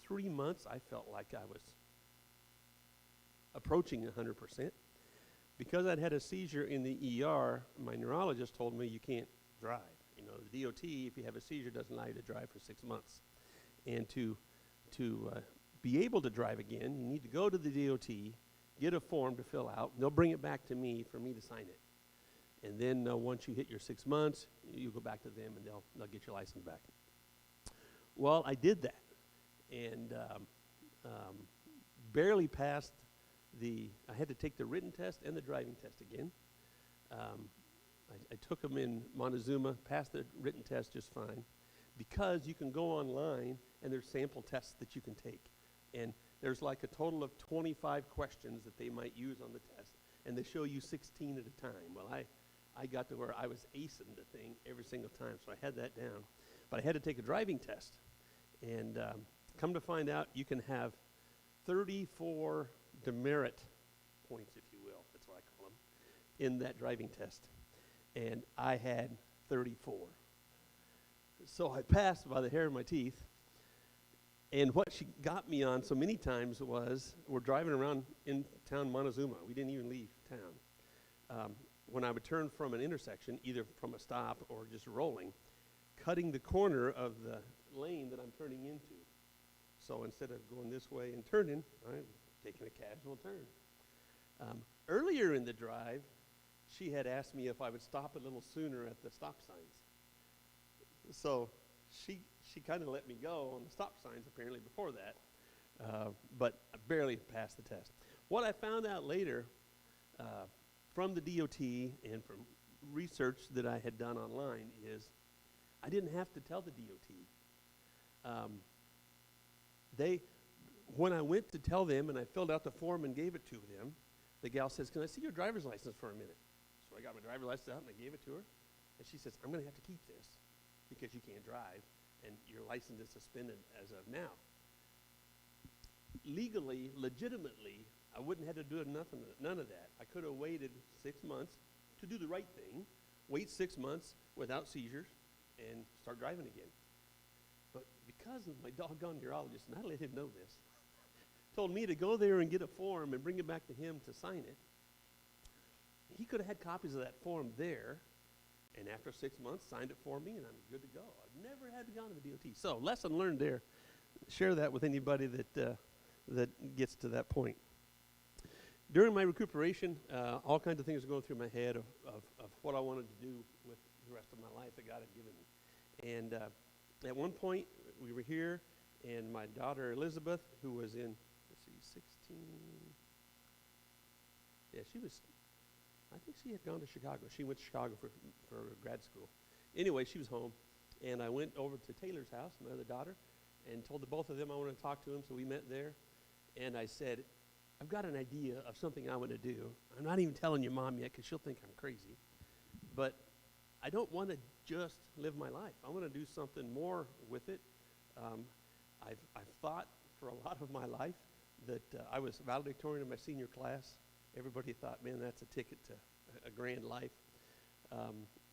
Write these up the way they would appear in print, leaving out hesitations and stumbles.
3 months, I felt like I was approaching 100%. Because I'd had a seizure in the ER, my neurologist told me you can't drive. You know, the DOT, if you have a seizure, doesn't allow you to drive for 6 months. And to be able to drive again, you need to go to the DOT, get a form to fill out, and they'll bring it back to me for me to sign it. And then once you hit your 6 months, you go back to them and they'll get your license back. Well, I did that, and barely passed I had to take the written test and the driving test again. I took them in Montezuma, passed the written test just fine, because you can go online and there's sample tests that you can take. And there's like a total of 25 questions that they might use on the test, and they show you 16 at a time. Well, I got to where I was acing the thing every single time, so I had that down. But I had to take a driving test, and come to find out, you can have 34 demerit points, if you will, that's what I call them, in that driving test. And I had 34. So I passed by the hair of my teeth. And what she got me on so many times was, we're driving around in town Montezuma. We didn't even leave town. When I would turn from an intersection, either from a stop or just rolling, cutting the corner of the lane that I'm turning into. So instead of going this way and turning, I'm taking a casual turn. Earlier in the drive, she had asked me if I would stop a little sooner at the stop signs. So she kind of let me go on the stop signs apparently before that, but I barely passed the test. What I found out later from the DOT and from research that I had done online is I didn't have to tell the DOT. When I went to tell them and I filled out the form and gave it to them, the gal says, "Can I see your driver's license for a minute?" So I got my driver's license out and I gave it to her. And she says, "I'm going to have to keep this because you can't drive and your license is suspended as of now." Legally, legitimately, I wouldn't have to do none of that. I could have waited 6 months to do the right thing, wait 6 months without seizures, and start driving again. But because of my doggone neurologist, and I let him know this, told me to go there and get a form and bring it back to him to sign it. He could have had copies of that form there, and after 6 months, signed it for me, and I'm good to go. I've never had to go to the DOT. So, lesson learned there. Share that with anybody that gets to that point. During my recuperation, all kinds of things were going through my head of what I wanted to do with the rest of my life that God had given me. And at one point, we were here, and my daughter Elizabeth, who was in, 16, yeah, I think she had gone to Chicago. She went to Chicago for grad school. Anyway, she was home, and I went over to Taylor's house, my other daughter, and told the both of them I wanted to talk to them, so we met there. And I said, "I've got an idea of something I want to do. I'm not even telling your mom yet because she'll think I'm crazy. But I don't want to just live my life. I want to do something more with it." I've thought for a lot of my life that I was valedictorian in my senior class. Everybody thought, man, that's a ticket to a grand life.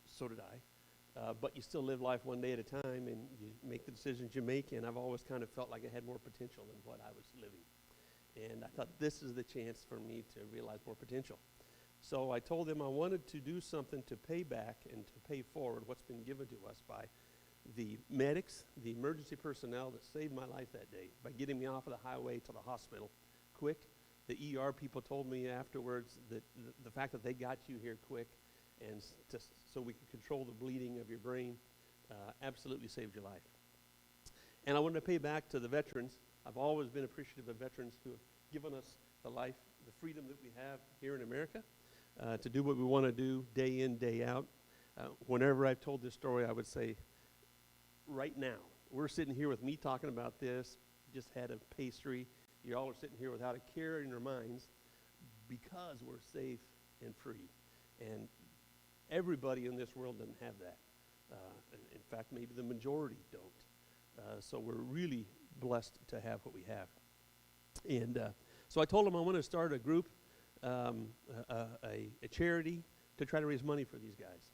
So did I. But you still live life one day at a time, and you make the decisions you make, and I've always kind of felt like I had more potential than what I was living. And I thought this is the chance for me to realize more potential. So I told them I wanted to do something to pay back and to pay forward what's been given to us by the medics, the emergency personnel that saved my life that day by getting me off of the highway to the hospital quick. The ER people told me afterwards that the fact that they got you here quick and so we could control the bleeding of your brain absolutely saved your life. And I wanted to pay back to the veterans. I've always been appreciative of veterans who have given us the life, the freedom that we have here in America to do what we want to do day in, day out. Whenever I've told this story, I would say, right now, we're sitting here with me talking about this, just had a pastry. You all are sitting here without a care in your minds because we're safe and free. And everybody in this world doesn't have that. In fact, maybe the majority don't. So we're really blessed to have what we have. And so I told them I want to start a group, a charity to try to raise money for these guys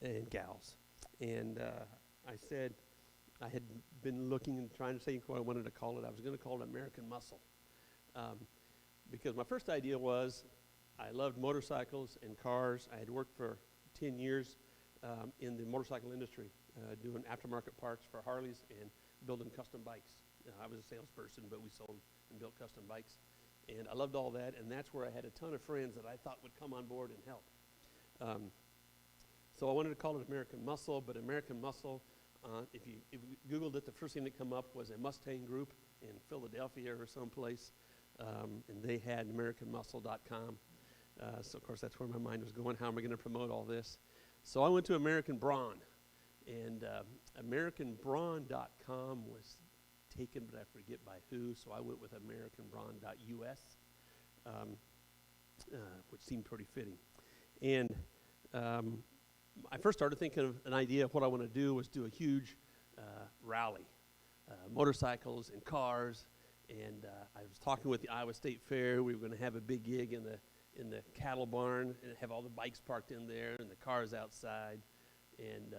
and gals. And I said, I had been looking and trying to think what I wanted to call it. I was going to call it American Muscle. Um, because my first idea was I loved motorcycles and cars. I had worked for 10 years in the motorcycle industry, doing aftermarket parts for Harleys and building custom bikes. I was a salesperson, but we sold and built custom bikes. And I loved all that, and that's where I had a ton of friends that I thought would come on board and help. So I wanted to call it American Muscle, but American Muscle, if you Googled it, the first thing that came up was a Mustang group in Philadelphia or someplace, and they had AmericanMuscle.com. So, of course, that's where my mind was going. How am I going to promote all this? So I went to American Brawn, and AmericanBrawn.com was taken, but I forget by who, so I went with AmericanBrawn.us, which seemed pretty fitting. And I first started thinking of an idea of what I want to do was do a huge rally, motorcycles and cars, and I was talking with the Iowa State Fair. We were going to have a big gig in the cattle barn and have all the bikes parked in there and the cars outside. And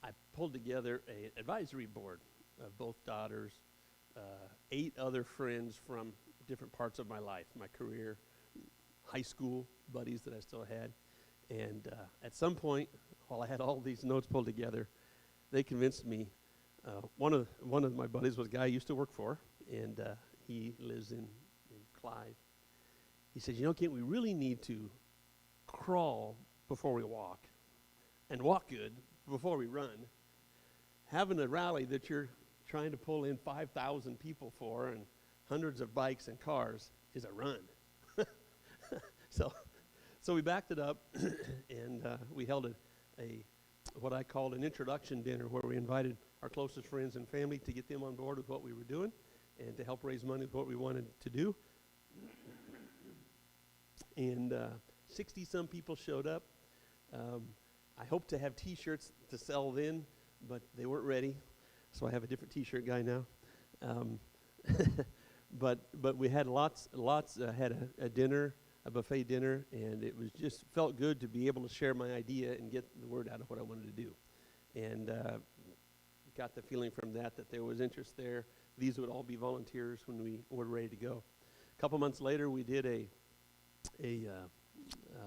I pulled together an advisory board of both daughters, 8 other friends from different parts of my life, my career, high school buddies that I still had. And at some point, while I had all these notes pulled together, they convinced me. One of my buddies was a guy I used to work for, and he lives in Clyde. He said, you know, Kent, we really need to crawl before we walk and walk good before we run. Having a rally that you're trying to pull in 5,000 people for and hundreds of bikes and cars is a run. So we backed it up, and we held a what I called an introduction dinner where we invited our closest friends and family to get them on board with what we were doing and to help raise money with what we wanted to do. And 60-some people showed up. I hoped to have T-shirts to sell then, but they weren't ready, so I have a different T-shirt guy now. But we had lots had a dinner, a buffet dinner, and it was just felt good to be able to share my idea and get the word out of what I wanted to do. And got the feeling from that there was interest there. These would all be volunteers when we were ready to go. A couple months later, we did a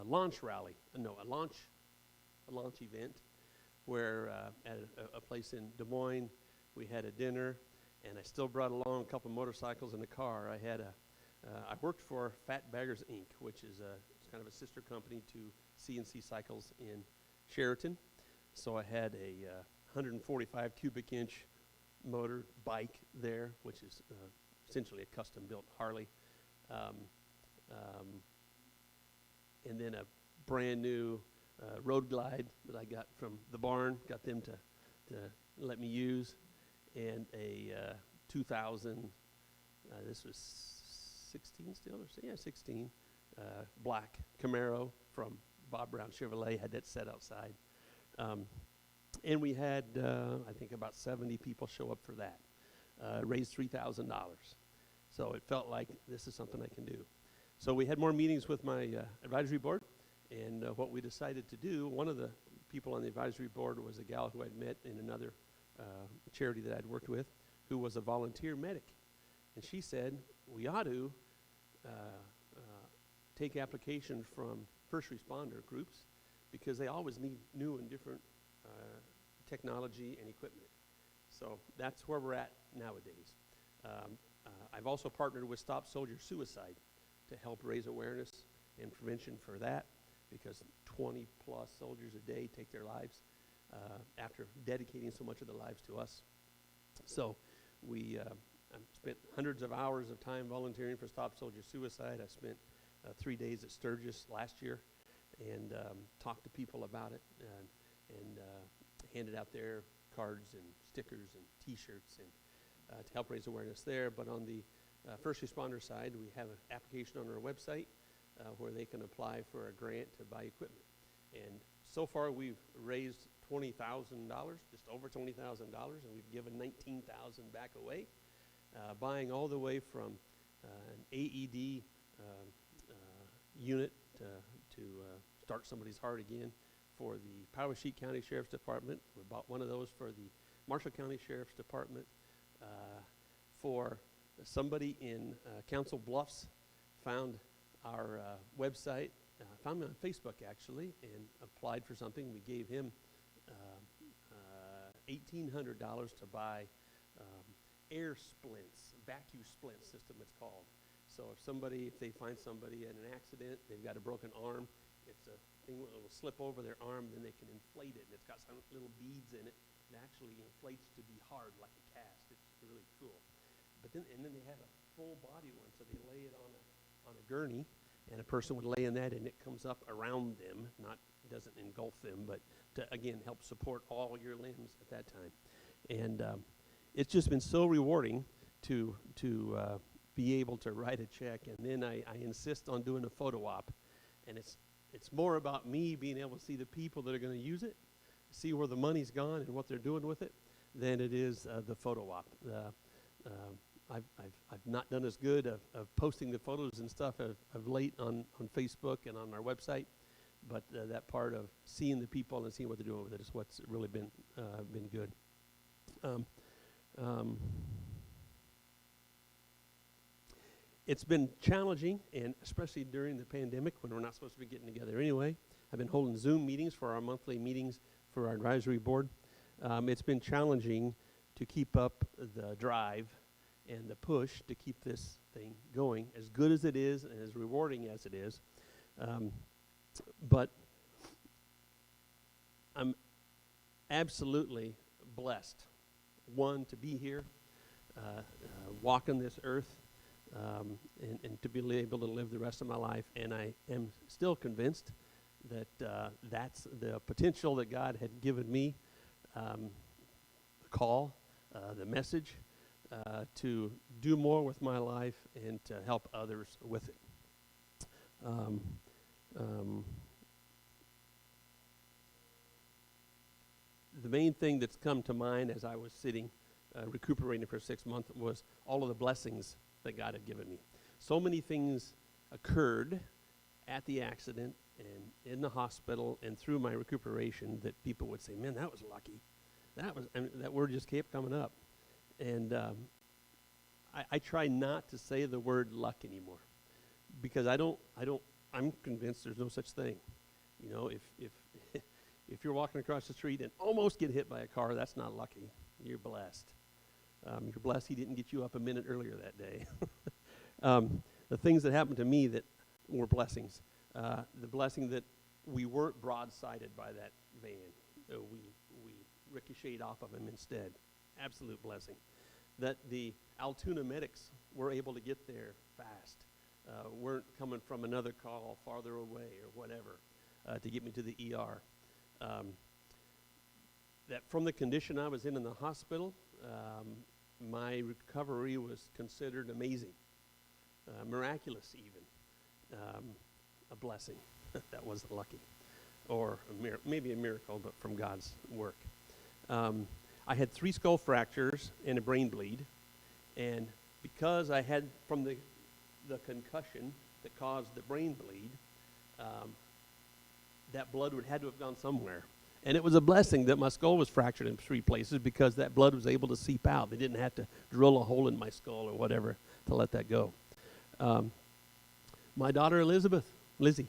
launch rally, a launch event where at a place in Des Moines, we had a dinner, and I still brought along a couple motorcycles in the car. I worked for Fat Baggers Inc., which is it's kind of a sister company to CNC Cycles in Sheraton. So I had a 145 cubic inch motor bike there, which is essentially a custom built Harley. And then a brand new Road Glide that I got from the barn, got them to let me use, and a 2000, this was 16 still, or yeah, 16, black Camaro from Bob Brown Chevrolet, had that set outside. And we had, I think, about 70 people show up for that. Raised $3,000. So it felt like this is something I can do. So we had more meetings with my advisory board, and what we decided to do, one of the people on the advisory board was a gal who I'd met in another charity that I'd worked with, who was a volunteer medic. And she said, we ought to take applications from first responder groups because they always need new and different technology and equipment. So that's where we're at nowadays. I've also partnered with Stop Soldier Suicide to help raise awareness and prevention for that, because 20 plus soldiers a day take their lives after dedicating so much of their lives to us. So we spent hundreds of hours of time volunteering for Stop Soldier Suicide. I spent 3 days at Sturgis last year and talked to people about it and handed out their cards and stickers and T-shirts and to help raise awareness there. But on the first responder side, we have an application on our website where they can apply for a grant to buy equipment. And so far, we've raised $20,000, just over $20,000, and we've given $19,000 back away, buying all the way from an AED unit to start somebody's heart again, for the Powashik County Sheriff's Department. We bought one of those for the Marshall County Sheriff's Department. For somebody in Council Bluffs found our website, found me on Facebook actually, and applied for something. We gave him $1,800 to buy air splints, vacuum splint system it's called. So if they find somebody in an accident, they've got a broken arm, it's a thing that will slip over their arm, then they can inflate it, and it's got some little beads in it. It actually inflates to be hard like a cast. It's really cool. But then they had a full body one, so they lay it on a gurney, and a person would lay in that, and it comes up around them, doesn't engulf them, but to again help support all your limbs at that time. And it's just been so rewarding to be able to write a check, and then I insist on doing a photo op, and it's more about me being able to see the people that are going to use it, see where the money's gone and what they're doing with it, than it is the photo op. I've not done as good of posting the photos and stuff of late on Facebook and on our website, but that part of seeing the people and seeing what they're doing with it is what's really been good. It's been challenging, and especially during the pandemic when we're not supposed to be getting together anyway. I've been holding Zoom meetings for our monthly meetings for our advisory board. It's been challenging to keep up the drive and the push to keep this thing going, as good as it is and as rewarding as it is. But I'm absolutely blessed, one, to be here, walking this earth, and to be able to live the rest of my life. And I am still convinced that that's the potential that God had given me, the call, the message, to do more with my life and to help others with it. The main thing that's come to mind as I was sitting recuperating for 6 months was all of the blessings that God had given me. So many things occurred at the accident and in the hospital and through my recuperation that people would say, man, that was lucky. That word just kept coming up. And I try not to say the word luck anymore, because I'm convinced there's no such thing. You know, if you're walking across the street and almost get hit by a car, that's not lucky. You're blessed. You're blessed he didn't get you up a minute earlier that day. The things that happened to me that were blessings. The blessing that we weren't broadsided by that van. We ricocheted off of him instead. Absolute blessing. That the Altoona medics were able to get there fast. Weren't coming from another call farther away or whatever to get me to the ER. That from the condition I was in the hospital, my recovery was considered amazing, miraculous even, a blessing. That wasn't lucky, or maybe a miracle, but from God's work. I had 3 skull fractures and a brain bleed, and because I had from the concussion that caused the brain bleed, that blood would had to have gone somewhere. And it was a blessing that my skull was fractured in 3 places, because that blood was able to seep out. They didn't have to drill a hole in my skull or whatever to let that go. My daughter Lizzie,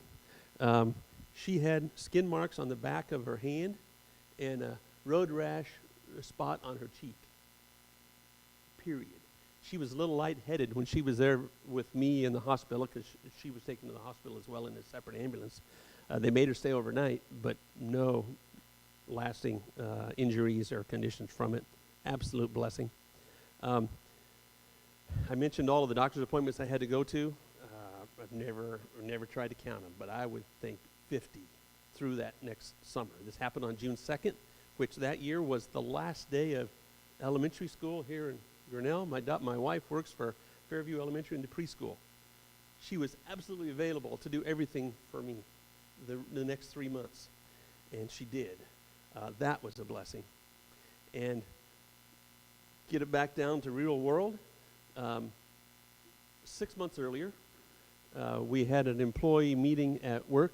she had skin marks on the back of her hand and a road rash spot on her cheek, period. She was a little lightheaded when she was there with me in the hospital, because she was taken to the hospital as well in a separate ambulance. They made her stay overnight, but no lasting injuries or conditions from it. Absolute blessing. I mentioned all of the doctor's appointments I had to go to. I've never tried to count them, but I would think 50 through that next summer. This happened on June 2nd, which that year was the last day of elementary school here in Grinnell. My wife works for Fairview Elementary in the preschool. She was absolutely available to do everything for me the next 3 months, and she did. That was a blessing. And get it back down to real world. 6 months earlier, we had an employee meeting at work,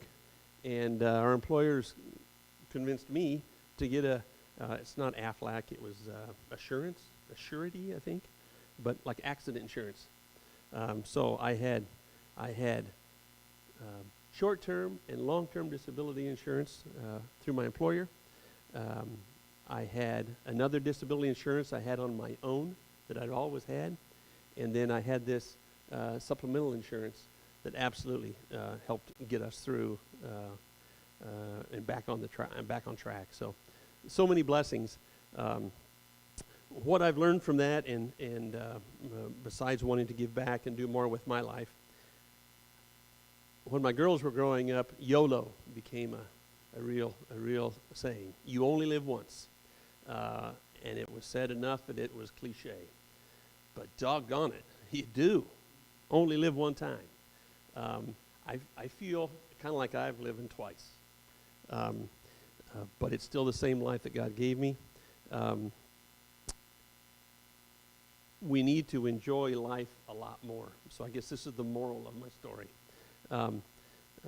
and our employers convinced me to get it's not Aflac, it was Assurity, I think, but like accident insurance. So I had short-term and long-term disability insurance through my employer. I had another disability insurance I had on my own that I'd always had, and then I had this supplemental insurance that absolutely helped get us through and back on track. So many blessings. What I've learned from that, and besides wanting to give back and do more with my life, when my girls were growing up, YOLO became a real saying. You only live once. And it was said enough that it was cliche. But doggone it, you do only live one time. I feel kind of like I've lived twice. But it's still the same life that God gave me. We need to enjoy life a lot more. So I guess this is the moral of my story.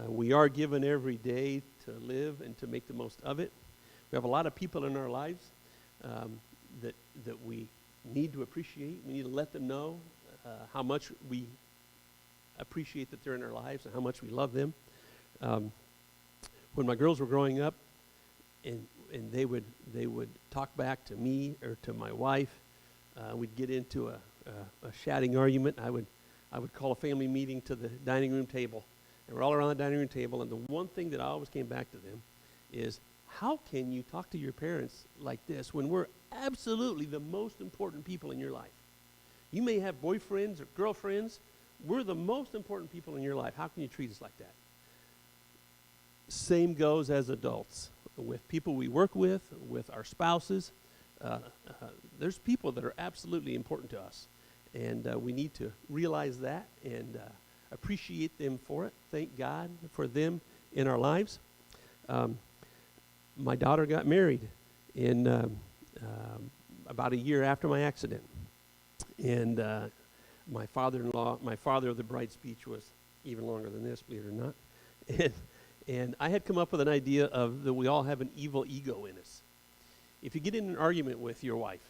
We are given every day to live and to make the most of it. We have a lot of people in our lives that we need to appreciate. We need to let them know how much we appreciate that they're in our lives and how much we love them. When my girls were growing up, and they would talk back to me or to my wife, we'd get into a shouting argument. I would call a family meeting to the dining room table, and we're all around the dining room table. And the one thing that I always came back to them is, how can you talk to your parents like this when we're absolutely the most important people in your life? You may have boyfriends or girlfriends. We're the most important people in your life. How can you treat us like that? Same goes as adults. With people we work with our spouses. There's people that are absolutely important to us. And we need to realize that and appreciate them for it. Thank God for them in our lives. My daughter got married in about a year after my accident. And my father of the bride speech was even longer than this, believe it or not. And I had come up with an idea of that we all have an evil ego in us. If you get in an argument with your wife,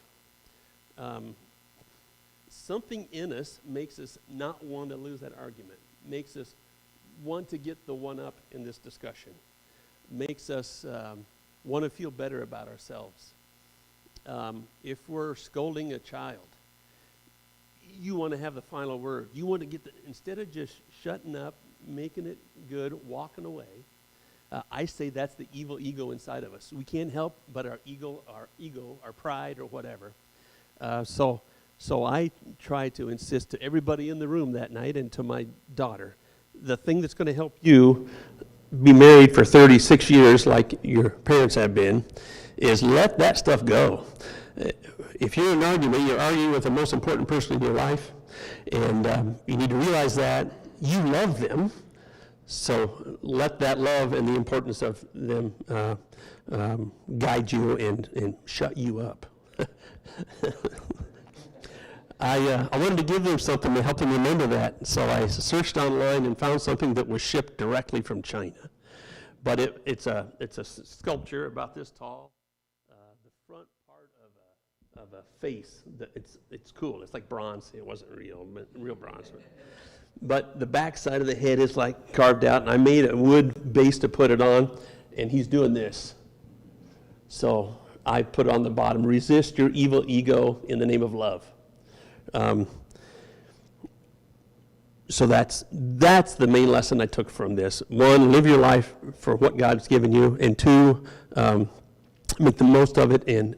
something in us makes us not want to lose that argument, makes us want to get the one up in this discussion, makes us want to feel better about ourselves. If we're scolding a child, you want to have the final word. You want to get instead of just shutting up, making it good, walking away. I say that's the evil ego inside of us. We can't help but our ego, our pride, or whatever. So I try to insist to everybody in the room that night and to my daughter, the thing that's going to help you be married for 36 years like your parents have been is let that stuff go. If you're in an argument, you're arguing with the most important person in your life, and you need to realize that you love them, so let that love and the importance of them guide you and shut you up. I wanted to give them something to help them remember that, so I searched online and found something that was shipped directly from China. But it's a sculpture about this tall. The front part of a face, it's cool. It's like bronze. It wasn't real, but real bronze. But the back side of the head is like carved out, and I made a wood base to put it on, and he's doing this. So I put on the bottom, resist your evil ego in the name of love. So that's the main lesson I took from this. One, live your life for what God's given you, and two, make the most of it and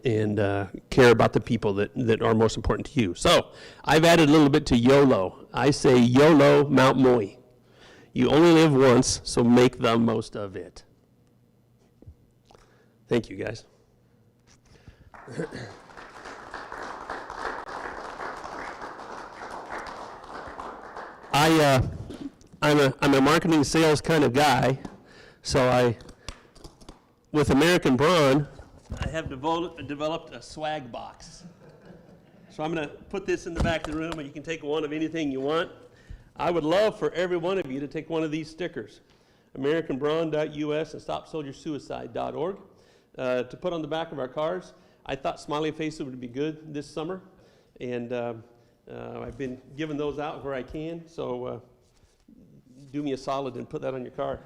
care about the people that are most important to you. So I've added a little bit to YOLO. I say YOLO Mount Moi. You only live once, so make the most of it. Thank you, guys. I'm a marketing sales kind of guy, so with American Brawn, I have developed a swag box. So I'm going to put this in the back of the room, and you can take one of anything you want. I would love for every one of you to take one of these stickers, AmericanBrawn.us and StopSoldierSuicide.org. to put on the back of our cars. I thought smiley faces would be good this summer, and I've been giving those out where I can, so do me a solid and put that on your car.